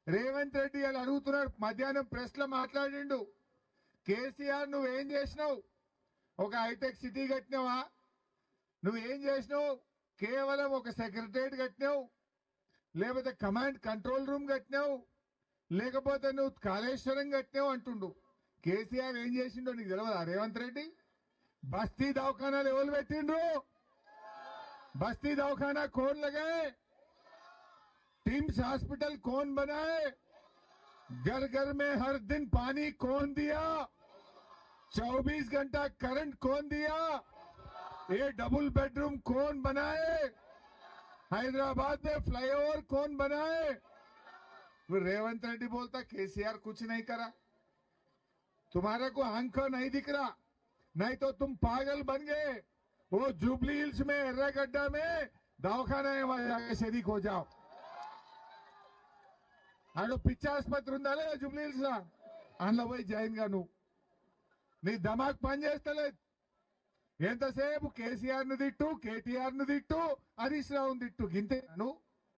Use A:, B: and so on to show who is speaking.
A: రేవంత్ రెడ్డి అని అడుగుతున్నాడు. మధ్యాహ్నం ప్రెస్ లో మాట్లాడిండు. కేసీఆర్ నువ్వేం చేసినావు? ఒక హైటెక్ సిటీ కట్టినావా? నువ్వేం చేసినావు? కేవలం ఒక సెక్రటరియట్ కట్టినావు, లేకపోతే కమాండ్ కంట్రోల్ రూమ్ కట్టినావు, లేకపోతే నువ్వు కాళేశ్వరం కట్టినావు అంటుండు. కేసీఆర్ ఏం చేసిండో నీకు తెలియదా రేవంత్ రెడ్డి? బస్తీ దవాఖానాలు ఎవరు పెట్టిండ్రు? बस्ती दवाखाना कौन लगाए? टिम्स हॉस्पिटल कौन बनाए? घर घर में हर दिन पानी कौन दिया? 24 घंटा करंट कौन दिया? ये डबल बेडरूम कौन बनाए? हैदराबाद में फ्लाईओवर कौन बनाए? रेवंत रेड्डी बोलता केसीआर कुछ नहीं करा। तुम्हारे को आंख नहीं दिख रहा, नहीं तो तुम पागल बन गए। वो जुबली हिल्स में एर्रागड्डा में दवाखाना है, वहां जाके शरीक हो जाओ। आड़ो पिच्चा आस्पत्रि ఉండాలి జూబ్లీ హిల్స్ లా, అందులో పోయి జాయిన్ గా నువ్వు. నీ దమాక్ పని చేస్తలేదు. ఎంతసేపు కేసీఆర్ ను తిట్టు, కేటీఆర్ ను తిట్టు, హరీష్ రావును తిట్టు, గింతే నువ్వు.